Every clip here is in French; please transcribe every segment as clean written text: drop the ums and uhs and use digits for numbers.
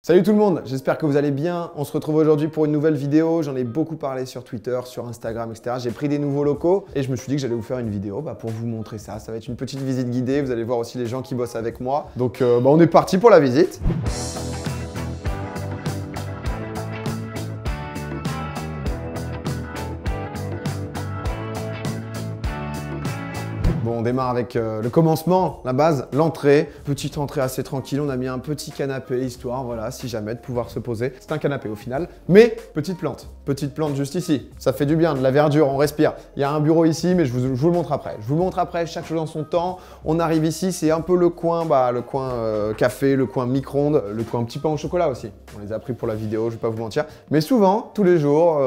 Salut tout le monde, j'espère que vous allez bien. On se retrouve aujourd'hui pour une nouvelle vidéo. J'en ai beaucoup parlé sur Twitter, sur Instagram, etc. J'ai pris des nouveaux locaux et je me suis dit que j'allais vous faire une vidéo pour vous montrer ça. Ça va être une petite visite guidée. Vous allez voir aussi les gens qui bossent avec moi. Donc on est parti pour la visite. Bon, on démarre avec le commencement, la base, l'entrée. Petite entrée assez tranquille, on a mis un petit canapé, histoire, voilà, si jamais de pouvoir se poser. C'est un canapé au final, mais petite plante juste ici. Ça fait du bien, de la verdure, on respire. Il y a un bureau ici, mais je vous le montre après. Je vous le montre après, chaque chose en son temps. On arrive ici, c'est un peu le coin café, le coin micro-ondes, le coin petit pain au chocolat aussi. On les a pris pour la vidéo, je vais pas vous mentir. Mais souvent, tous les jours,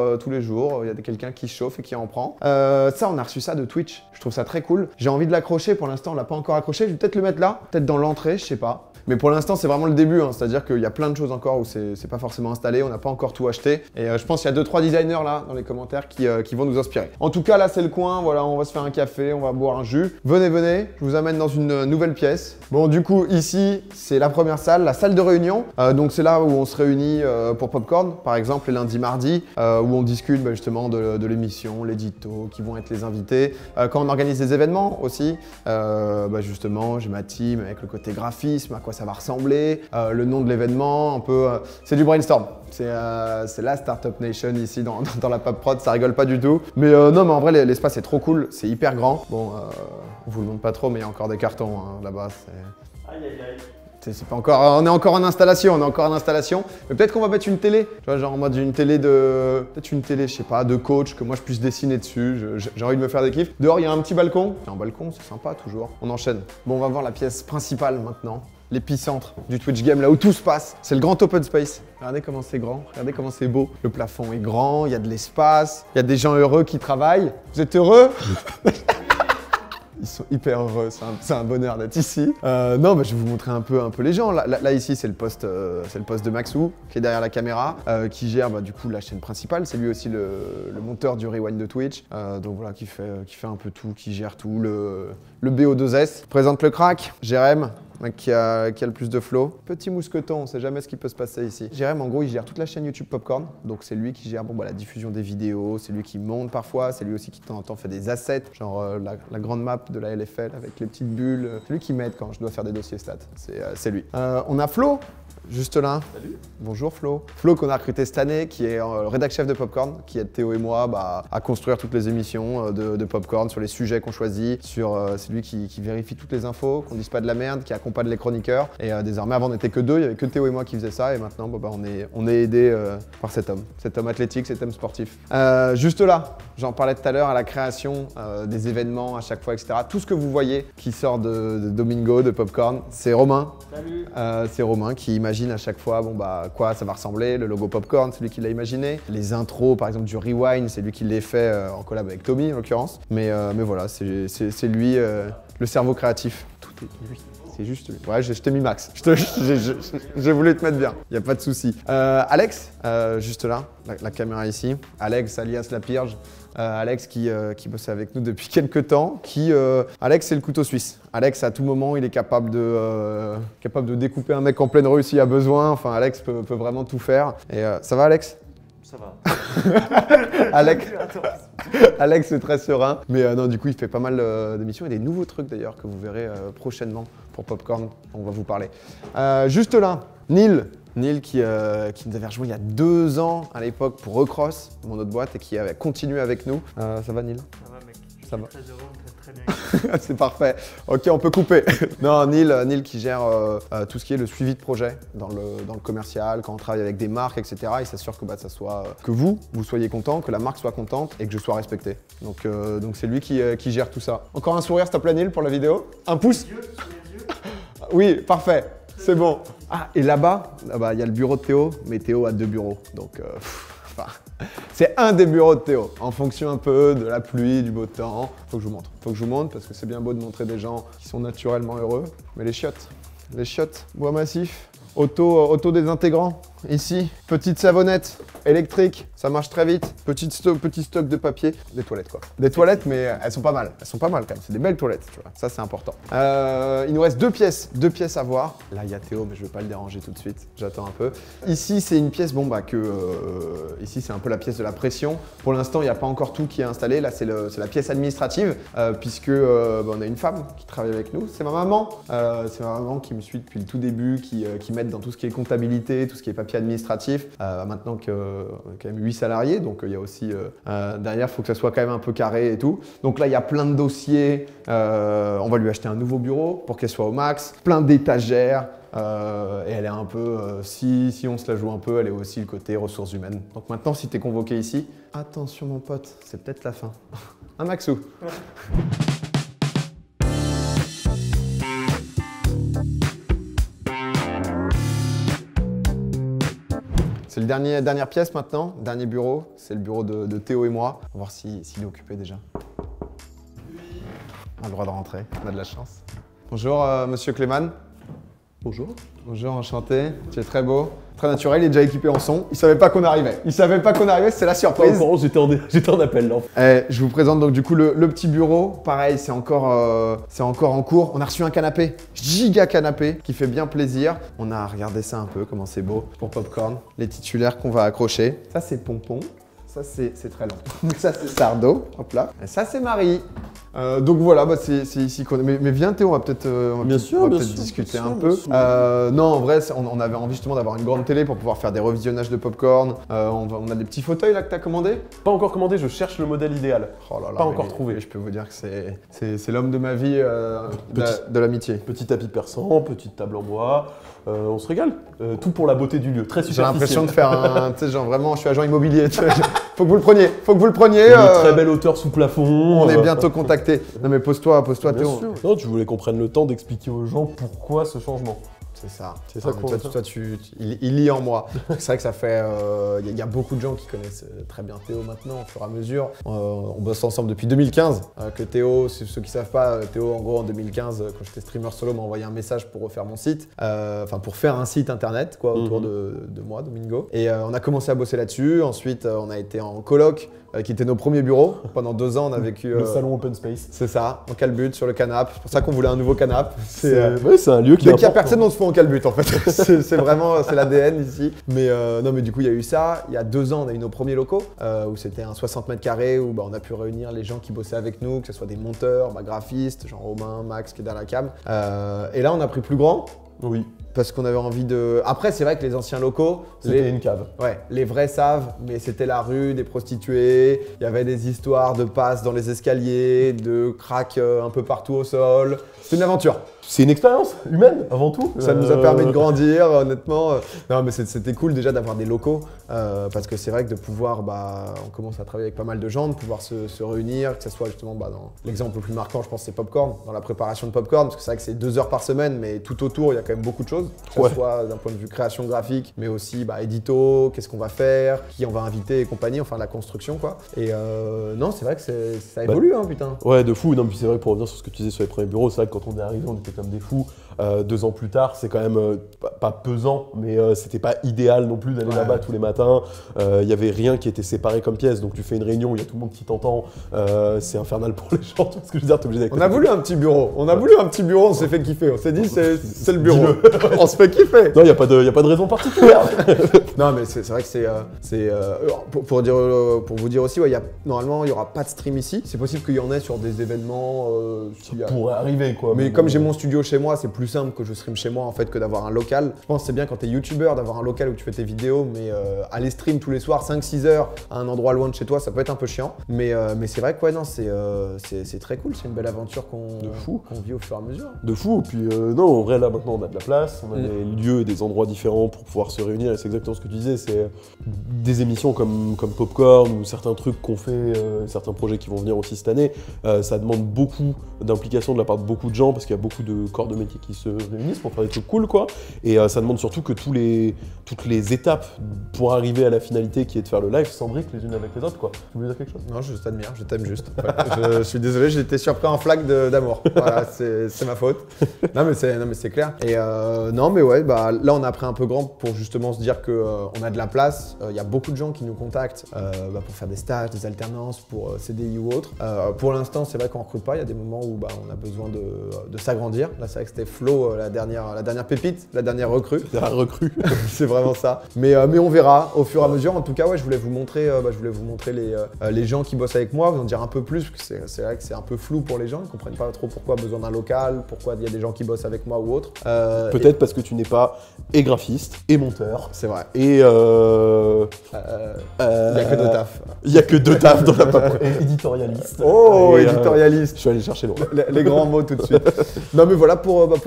il y a quelqu'un qui chauffe et qui en prend. Ça, on a reçu ça de Twitch. Je trouve ça très cool. J'ai envie de l'accrocher, pour l'instant on l'a pas encore accroché, je vais peut-être le mettre là, peut-être dans l'entrée, je sais pas. Mais pour l'instant c'est vraiment le début, c'est-à-dire qu'il y a plein de choses encore où c'est pas forcément installé, on n'a pas encore tout acheté. Et je pense qu'il y a 2-3 designers là dans les commentaires qui vont nous inspirer. En tout cas là c'est le coin, voilà, on va se faire un café, on va boire un jus. Venez, je vous amène dans une nouvelle pièce. Bon du coup ici c'est la première salle, la salle de réunion. Donc c'est là où on se réunit pour Popcorn, par exemple les lundis, mardis, où on discute justement de l'émission, l'édito, qui vont être les invités. Quand on organise des événements aussi, justement j'ai ma team avec le côté graphisme, à quoi ça va ressembler, le nom de l'événement, un peu, c'est du brainstorm. C'est la Startup Nation ici dans la PopProd, ça rigole pas du tout. Mais non, mais en vrai l'espace est trop cool, c'est hyper grand. Bon, on vous le montre pas trop, mais il y a encore des cartons là-bas. Aïe aïe aïe. C'est pas encore, on est encore en installation, Mais peut-être qu'on va mettre une télé, tu vois, genre en mode une télé peut-être une télé, je sais pas, de coach, que moi je puisse dessiner dessus. J'ai envie de me faire des kiffs. Dehors, il y a un petit balcon. Un balcon, c'est sympa toujours. On enchaîne. Bon, on va voir la pièce principale maintenant. L'épicentre du Twitch Game, là où tout se passe. C'est le grand open space. Regardez comment c'est grand, regardez comment c'est beau. Le plafond est grand, il y a de l'espace, il y a des gens heureux qui travaillent. Vous êtes heureux? Ils sont hyper heureux, c'est un bonheur d'être ici. Non, je vais vous montrer un peu les gens. Là ici, c'est le poste de Maxou, qui est derrière la caméra, qui gère du coup la chaîne principale. C'est lui aussi le monteur du rewind de Twitch. Donc voilà, qui fait un peu tout, qui gère tout. Le BO2S présente le crack, Jérém. Qui a le plus de flow. Petit mousqueton, on sait jamais ce qui peut se passer ici. Jérém, en gros, il gère toute la chaîne YouTube Popcorn. Donc c'est lui qui gère la diffusion des vidéos, c'est lui qui monte parfois, c'est lui aussi qui de temps en temps fait des assets, genre la grande map de la LFL avec les petites bulles. C'est lui qui m'aide quand je dois faire des dossiers stats. C'est lui. On a Flo, juste là. Salut. Bonjour Flo. Flo qu'on a recruté cette année, qui est rédac chef de Popcorn, qui aide Théo et moi à construire toutes les émissions de Popcorn sur les sujets qu'on choisit. C'est lui qui vérifie toutes les infos, qu'on dise pas de la merde, qui accompagne les chroniqueurs. Et désormais, avant on n'était que deux, il y avait que Théo et moi qui faisaient ça. Et maintenant, on est aidé par cet homme athlétique, cet homme sportif. Juste là, j'en parlais tout à l'heure, à la création des événements à chaque fois, etc. Tout ce que vous voyez qui sort de Domingo, de Popcorn, c'est Romain. Salut. C'est Romain qui imagine à chaque fois quoi ça va ressembler, le logo Popcorn, c'est lui qui l'a imaginé. Les intros par exemple du Rewind, c'est lui qui les fait en collab avec Tommy en l'occurrence. Mais voilà, c'est lui le cerveau créatif. Tout est lui. C'est juste lui. Ouais, je t'ai mis Max. J'ai voulu te mettre bien. Il n'y a pas de souci. Alex, juste là, la caméra ici. Alex alias La Pirge. Alex qui bossait avec nous depuis quelques temps. Alex, c'est le couteau suisse. Alex, à tout moment, il est capable de découper un mec en pleine rue s'il y a besoin. Enfin, Alex peut vraiment tout faire. Et ça va, Alex? Ça va. Alex est très serein. Mais non, du coup, il fait pas mal d'émissions et des nouveaux trucs d'ailleurs que vous verrez prochainement pour Popcorn. On va vous parler. Juste là, Neil qui nous avait rejoint il y a 2 ans à l'époque pour Recross, mon autre boîte, et qui avait continué avec nous. Ça va, Neil? Ça va, mec. Ça va. Très heureux, on traite très bien. C'est parfait. Ok, on peut couper. Non, Neil qui gère tout ce qui est le suivi de projet dans le commercial, quand on travaille avec des marques, etc. Il s'assure que ça soit que vous soyez content, que la marque soit contente et que je sois respecté. Donc c'est lui qui gère tout ça. Encore un sourire, s'il te plaît, Neil, pour la vidéo. Un pouce. Sous les yeux. Oui, parfait. C'est bon. Ah, et là-bas, il y a le bureau de Théo, mais Théo a 2 bureaux. Donc, c'est un des bureaux de Théo, en fonction un peu de la pluie, du beau temps. Faut que je vous montre parce que c'est bien beau de montrer des gens qui sont naturellement heureux. Mais les chiottes, bois massif, auto désintégrant, ici, petite savonnette. électrique, ça marche très vite. Petit stock de papier. Des toilettes quoi. Des toilettes, mais elles sont pas mal. Elles sont pas mal quand même. C'est des belles toilettes, tu vois. Ça, c'est important. Il nous reste deux pièces à voir. Là, il y a Théo, mais je vais pas le déranger tout de suite. J'attends un peu. Ici, c'est une pièce, ici, c'est un peu la pièce de la pression. Pour l'instant, il n'y a pas encore tout qui est installé. Là, c'est la pièce administrative, puisque on a une femme qui travaille avec nous. C'est ma maman. C'est ma maman qui me suit depuis le tout début, qui m'aide dans tout ce qui est comptabilité, tout ce qui est papier administratif. Maintenant qu'on a quand même 8 salariés, donc il y a aussi derrière, il faut que ça soit quand même un peu carré et tout. Donc là, il y a plein de dossiers. On va lui acheter un nouveau bureau pour qu'elle soit au max. Plein d'étagères. Et elle est un peu, si on se la joue un peu, elle est aussi le côté ressources humaines. Donc maintenant, si tu es convoqué ici, attention mon pote, c'est peut-être la fin. Un Maxou. C'est la dernière pièce maintenant, dernier bureau. C'est le bureau de Théo et moi. On va voir s'il est occupé déjà. On a le droit de rentrer, on a de la chance. Bonjour, monsieur Clément. Bonjour. Bonjour, enchanté. Tu es très beau, très naturel, il est déjà équipé en son. Il savait pas qu'on arrivait. C'est la surprise. J'étais en appel là. Je vous présente donc du coup le petit bureau. Pareil, c'est encore en cours. On a reçu un canapé, giga canapé, qui fait bien plaisir. On a regardé ça un peu, comment c'est beau pour Popcorn. Les titulaires qu'on va accrocher. Ça, c'est Pompon. Ça, c'est très long. Ça, c'est Sardo. Hop là. Et ça, c'est Marie. Donc voilà, c'est ici qu'on est. Mais viens Théo, on va peut-être discuter un peu. Non, en vrai, on avait envie justement d'avoir une grande télé pour pouvoir faire des revisionnages de Popcorn. On a des petits fauteuils là que tu as commandés. Pas encore commandé, je cherche le modèle idéal. Oh là là, pas encore trouvé. Je peux vous dire que c'est l'homme de ma vie, de l'amitié. Petit tapis persan, petite table en bois. On se régale. Tout pour la beauté du lieu, très superficiel. J'ai l'impression de faire un. Tu sais, genre vraiment, je suis agent immobilier. Faut que vous le preniez. Une très belle hauteur sous plafond. On est bientôt contacté. Non mais pose-toi Bien Théo. sûr. Non, tu voulais qu'on prenne le temps d'expliquer aux gens pourquoi ce changement. C'est ça. C'est ça qu'on toi, il lit en moi. C'est vrai que ça fait. Il y a beaucoup de gens qui connaissent très bien Théo maintenant, au fur et à mesure. On bosse ensemble depuis 2015. Que Théo, ceux qui savent pas, Théo, en gros, en 2015, quand j'étais streamer solo, m'a envoyé un message pour refaire mon site. Enfin, pour faire un site internet, quoi, autour de moi, Domingo. Et on a commencé à bosser là-dessus. Ensuite, on a été en coloc, qui étaient nos premiers bureaux. Pendant 2 ans, on a vécu. Le salon open space. C'est ça, en calbut, sur le canapé. C'est pour ça qu'on voulait un nouveau canapé. C'est un lieu qui est dès qu'il n'y a personne, on se fait en calbut en fait. c'est vraiment l'ADN ici. Mais non, mais du coup, il y a eu ça. Il y a 2 ans, on a eu nos premiers locaux où c'était un 60 mètres carrés où on a pu réunir les gens qui bossaient avec nous, que ce soit des monteurs, graphistes, genre Romain, Max qui est derrière la cam. Et là, on a pris plus grand. Oui. Parce qu'on avait envie de. Après, c'est vrai que les anciens locaux. C'était une cave. Ouais, les vrais savent, mais c'était la rue, des prostituées. Il y avait des histoires de passes dans les escaliers, de crack un peu partout au sol. C'est une aventure. C'est une expérience humaine avant tout. Ça nous a permis de grandir, honnêtement. Non, mais c'était cool déjà d'avoir des locaux parce que c'est vrai que de pouvoir, on commence à travailler avec pas mal de gens, de pouvoir se réunir, que ce soit justement dans l'exemple le plus marquant, je pense, c'est Popcorn, dans la préparation de Popcorn, parce que c'est vrai que c'est 2 heures par semaine, mais tout autour, il y a quand même beaucoup de choses, que ce soit d'un point de vue création graphique, mais aussi édito, qu'est-ce qu'on va faire, qui on va inviter et compagnie, enfin la construction quoi. Et non, c'est vrai que ça évolue, putain. Ouais, de fou. Non, puis c'est vrai que pour revenir sur ce que tu disais sur les premiers bureaux, c'est vrai que quand on est arrivé, on était comme des fous. 2 ans plus tard, c'est quand même pas pesant, mais c'était pas idéal non plus d'aller là-bas tous les matins. Il y avait rien qui était séparé comme pièce, donc tu fais une réunion, il y a tout le monde qui t'entend. C'est infernal pour les gens, tu vois ce que je veux dire, t'es obligé On a voulu un petit bureau, on s'est fait kiffer, on s'est dit c'est le bureau, on se fait kiffer. Non, il y a pas de raison particulière. Non, mais c'est vrai que c'est pour vous dire aussi, normalement il y aura pas de stream ici. C'est possible qu'il y en ait sur des événements. Ça pourrait arriver quoi. Mais comme j'ai mon studio chez moi, c'est plus simple que je stream chez moi en fait que d'avoir un local. Je pense que c'est bien quand t'es youtubeur d'avoir un local où tu fais tes vidéos, mais aller stream tous les soirs 5-6 heures à un endroit loin de chez toi, ça peut être un peu chiant. Mais c'est vrai que c'est très cool, c'est une belle aventure qu'on vit au fur et à mesure. De fou, puis non, en vrai là maintenant on a de la place, on a des lieux et des endroits différents pour pouvoir se réunir, et c'est exactement ce que tu disais, c'est des émissions comme Popcorn ou certains trucs qu'on fait, certains projets qui vont venir aussi cette année, ça demande beaucoup d'implication de la part de beaucoup de gens parce qu'il y a beaucoup de corps de métier qui qui se réunissent pour faire des trucs cool, quoi. Et ça demande surtout que toutes les étapes pour arriver à la finalité qui est de faire le live s'embriquent les unes avec les autres, quoi. Tu voulais dire quelque chose? Non, je t'admire, je t'aime juste. Ouais, je suis désolé, j'ai été surpris en flaque d'amour. Voilà, c'est ma faute. Non mais c'est clair. Et non mais ouais, bah là on a pris un peu grand pour justement se dire que on a de la place. Il y a beaucoup de gens qui nous contactent pour faire des stages, des alternances, pour CDI ou autre. Pour l'instant, c'est vrai qu'on recrute pas. Il y a des moments où on a besoin de s'agrandir. Là, c'est vrai que c'était Flo, la dernière pépite, la dernière recrue. La recrue. C'est vraiment ça. Mais on verra au fur et à mesure. En tout cas, ouais, je voulais vous montrer les gens qui bossent avec moi, vous en dire un peu plus, parce que c'est vrai que c'est un peu flou pour les gens. Ils comprennent pas trop pourquoi besoin d'un local, pourquoi il y a des gens qui bossent avec moi ou autre. Peut-être parce que tu n'es pas et graphiste et monteur. C'est vrai. Et il n'y a que deux tafs. Il n'y a que deux tafs dans la pape. Et éditorialiste. Oh, Et, éditorialiste. Je suis allé chercher loin. Les grands mots tout de suite. Non mais voilà pour la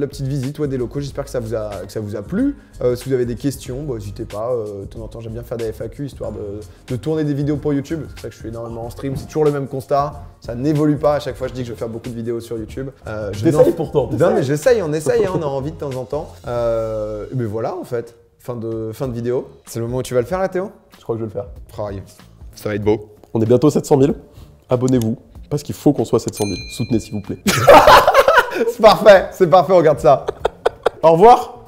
petite visite des locaux. J'espère que ça vous a plu. Si vous avez des questions, n'hésitez pas. De temps en temps, j'aime bien faire des FAQ histoire de tourner des vidéos pour YouTube. C'est pour ça que je suis énormément en stream. C'est toujours le même constat. Ça n'évolue pas. À chaque fois, je dis que je vais faire beaucoup de vidéos sur YouTube. J'essaye pourtant. Non mais j'essaye, on essaye. On a envie de temps en temps. Mais voilà en fait. Fin de vidéo. C'est le moment où tu vas le faire là, Théo? Je crois que je vais le faire. Ça va être beau. On est bientôt 700 000. Abonnez-vous. Parce qu'il faut qu'on soit 700 000. Soutenez s'il vous plaît. C'est parfait, on regarde ça. Au revoir.